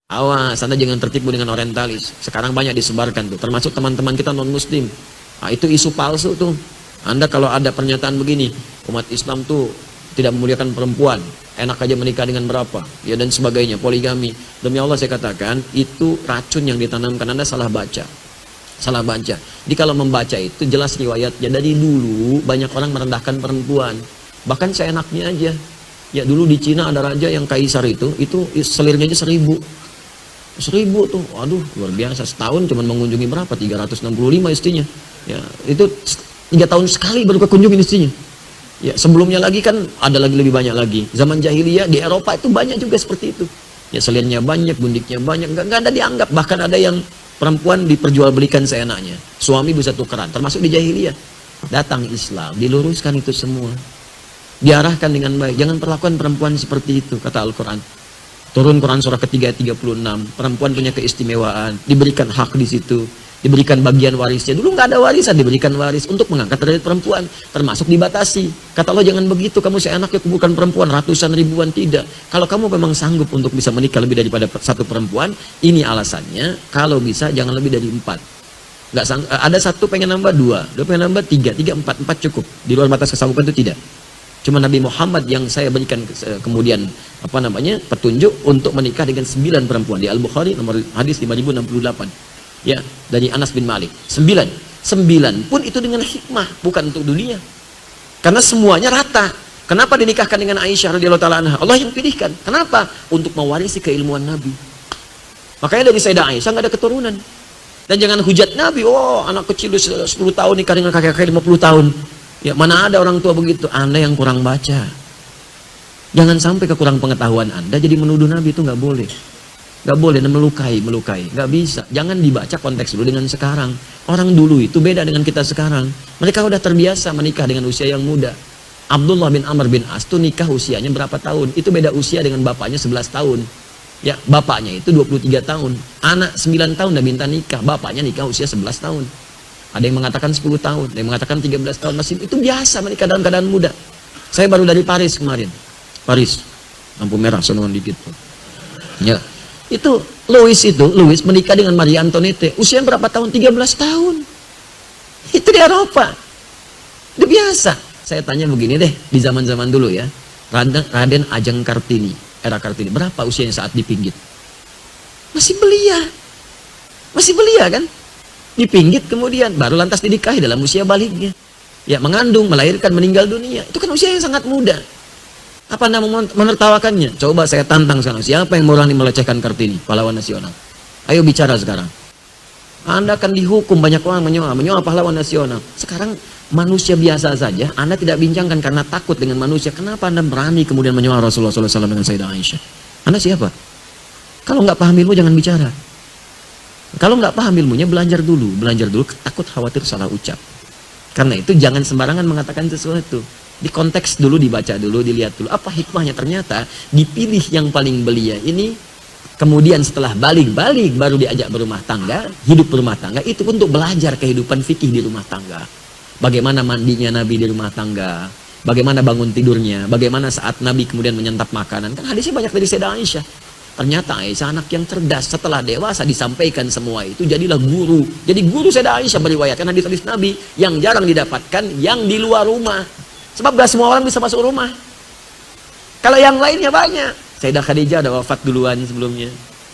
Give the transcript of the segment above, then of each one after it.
Awas, Anda jangan tertipu dengan orientalis. Sekarang banyak disebarkan tuh, termasuk teman-teman kita non-muslim. Nah, itu isu palsu tuh. Anda kalau ada pernyataan begini, umat Islam tuh tidak memuliakan perempuan, enak aja menikah dengan berapa, ya dan sebagainya, poligami. Demi Allah saya katakan, itu racun yang ditanamkan. Anda salah baca. Salah baca. Jadi kalau membaca itu jelas riwayatnya. Dari dulu banyak orang merendahkan perempuan. Bahkan seenaknya aja. Ya dulu di Cina ada raja yang kaisar itu selirnya aja 1000. 1000 tuh, waduh luar biasa. Setahun cuma mengunjungi berapa? 365 istrinya. Ya, itu 3 tahun sekali baru kekunjungin istrinya. Ya, sebelumnya lagi kan ada lagi lebih banyak lagi. Zaman jahiliyah di Eropa itu banyak juga seperti itu. Ya, selirnya banyak, gundiknya banyak, nggak ada dianggap. Bahkan ada yang perempuan diperjualbelikan seenaknya. Suami bisa tukeran, termasuk di jahiliyah. Datang Islam, diluruskan itu semua. Diarahkan dengan baik. Jangan perlakukan perempuan seperti itu, kata Al-Quran. Turun Quran surah ketiga 36, perempuan punya keistimewaan, diberikan hak di situ, diberikan bagian warisnya. Dulu nggak ada warisan, diberikan waris untuk mengangkat derajat perempuan, termasuk dibatasi. Kata Allah jangan begitu, kamu seenaknya kuburkan perempuan ratusan ribuan, tidak. Kalau kamu memang sanggup untuk bisa menikah lebih daripada satu perempuan, ini alasannya. Kalau bisa jangan lebih dari 4. Nggak ada satu pengen nambah 2, 2 pengen nambah 3, 3 4 cukup. Di luar batas kesanggupan itu tidak. Cuma Nabi Muhammad yang saya berikan kemudian petunjuk untuk menikah dengan 9 perempuan. Di Al-Bukhari nomor hadis 5068. Ya, dari Anas bin Malik. 9 pun itu dengan hikmah, bukan untuk dunia. Karena semuanya rata. Kenapa dinikahkan dengan Aisyah radhiyallahu taala anha? Allah yang pilihkan. Kenapa? Untuk mewarisi keilmuan Nabi. Makanya dari Sayyidah Aisyah nggak ada keturunan. Dan jangan hujat Nabi, oh anak kecil 10 tahun nikah dengan kakek-kakek 50 tahun. Ya, mana ada orang tua begitu? Anda yang kurang baca. Jangan sampai kekurang pengetahuan Anda jadi menuduh Nabi, itu nggak boleh. Nggak boleh, dan melukai. Nggak bisa. Jangan dibaca konteks dulu dengan sekarang. Orang dulu itu beda dengan kita sekarang. Mereka udah terbiasa menikah dengan usia yang muda. Abdullah bin Amr bin As itu nikah usianya berapa tahun? Itu beda usia dengan bapaknya 11 tahun. Ya, bapaknya itu 23 tahun. Anak 9 tahun udah minta nikah. Bapaknya nikah usia 11 tahun. Ada yang mengatakan 10 tahun, ada yang mengatakan 13 tahun. Masih itu biasa menikah dalam keadaan muda. Saya baru dari Paris kemarin. Paris, lampu merah, sonoan dikit. Ya, itu Louis menikah dengan Maria Antoinette. Usia berapa tahun? 13 tahun. Itu di Eropa. Itu biasa. Saya tanya begini deh, di zaman-zaman dulu ya. Raden Ajeng Kartini, era Kartini, berapa usianya saat dipinggit? Masih belia kan? Dipinggit kemudian baru lantas dinikahi dalam usia baliknya. Ya, mengandung, melahirkan, meninggal dunia. Itu kan usia yang sangat muda. Apa Anda menertawakannya? Coba saya tantang sekarang. Siapa yang berani melecehkan Kartini, pahlawan nasional? Ayo bicara sekarang. Anda akan dihukum, banyak orang menyoal pahlawan nasional. Sekarang manusia biasa saja, Anda tidak bincangkan karena takut dengan manusia. Kenapa Anda berani kemudian menyoal Rasulullah SAW dengan Sayyidah Aisyah? Anda siapa? Kalau nggak paham ilmu jangan bicara. Kalau nggak paham ilmunya, belajar dulu, takut khawatir salah ucap. Karena itu jangan sembarangan mengatakan sesuatu. Di konteks dulu, dibaca dulu, dilihat dulu. Apa hikmahnya? Ternyata dipilih yang paling belia ini, kemudian setelah balik baru diajak berumah tangga, hidup berumah tangga, itu untuk belajar kehidupan fikih di rumah tangga. Bagaimana mandinya Nabi di rumah tangga, bagaimana bangun tidurnya, bagaimana saat Nabi kemudian menyantap makanan. Kan hadisnya banyak dari Sayyidah Aisyah. Ternyata Aisyah anak yang cerdas, setelah dewasa disampaikan semua itu, jadilah guru. Jadi guru Sayyidah Aisyah meriwayatkan hadis-hadis Nabi yang jarang didapatkan yang di luar rumah. Sebab gak semua orang bisa masuk rumah. Kalau yang lainnya banyak. Sayyidah Khadijah ada wafat duluan sebelumnya.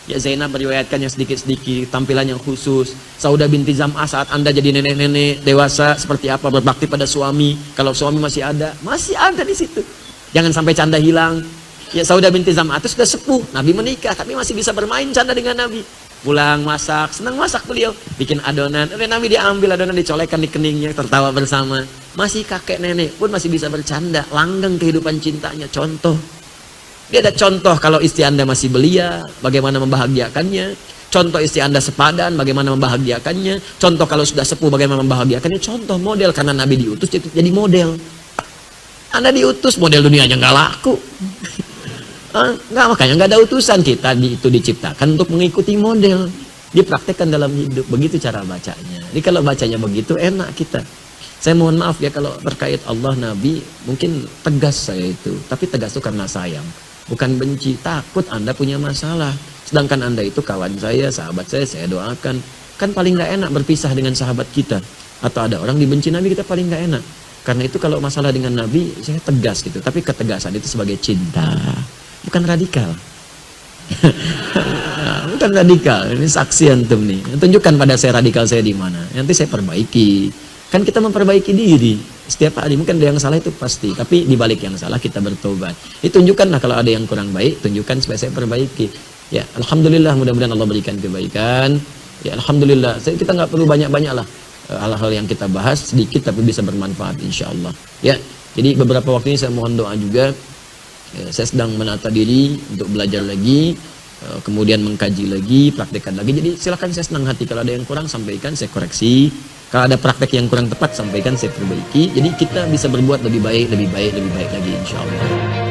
Ya, Zainab meriwayatkan yang sedikit-sedikit, tampilan yang khusus. Saudah binti Zam'ah saat Anda jadi nenek-nenek dewasa seperti apa berbakti pada suami. Kalau suami masih ada di situ. Jangan sampai canda hilang. Ya, Saudah binti Zam'ah itu sudah sepuh, Nabi menikah tapi masih bisa bermain canda dengan Nabi. Pulang masak, senang masak beliau, bikin adonan. Oleh Nabi diambil adonan, dicolekkan di keningnya, tertawa bersama. Masih kakek nenek pun masih bisa bercanda, langgeng kehidupan cintanya. Contoh, dia ada contoh kalau istri Anda masih belia, bagaimana membahagiakannya. Contoh istri Anda sepadan, bagaimana membahagiakannya. Contoh kalau sudah sepuh, bagaimana membahagiakannya. Contoh model, karena Nabi diutus jadi model. Anda diutus, model dunianya nggak laku. Nggak, makanya nggak ada utusan. Kita itu diciptakan untuk mengikuti model, dipraktekkan dalam hidup. Begitu cara bacanya. Jadi kalau bacanya begitu enak kita. Saya mohon maaf ya kalau terkait Allah Nabi mungkin tegas saya itu, tapi tegas itu karena sayang. bukan benci. Takut Anda punya masalah. Sedangkan Anda itu kawan saya, sahabat saya doakan. Kan paling gak enak berpisah dengan sahabat kita. Atau ada orang dibenci Nabi, kita paling gak enak. Karena itu kalau masalah dengan Nabi, saya tegas gitu. Tapi ketegasan itu sebagai cinta, bukan radikal. Bukan radikal. Ini saksi antum nih. Tunjukkan pada saya radikal saya di mana. Nanti saya perbaiki. Kan kita memperbaiki diri setiap hari. Mungkin ada yang salah itu pasti, tapi di balik yang salah kita bertobat. Tunjukkanlah kalau ada yang kurang baik, tunjukkan supaya saya perbaiki. Ya, alhamdulillah, mudah-mudahan Allah berikan kebaikan. Ya, alhamdulillah. Kita nggak perlu banyak-banyak lah hal-hal yang kita bahas, sedikit tapi bisa bermanfaat insya Allah. Ya, jadi beberapa waktu ini saya mohon doa juga. Ya, saya sedang menata diri untuk belajar lagi, kemudian mengkaji lagi, praktekkan lagi. Jadi silakan, saya senang hati. Kalau ada yang kurang, sampaikan, saya koreksi. Kalau ada praktek yang kurang tepat, sampaikan, saya perbaiki. Jadi kita bisa berbuat lebih baik lagi insya Allah.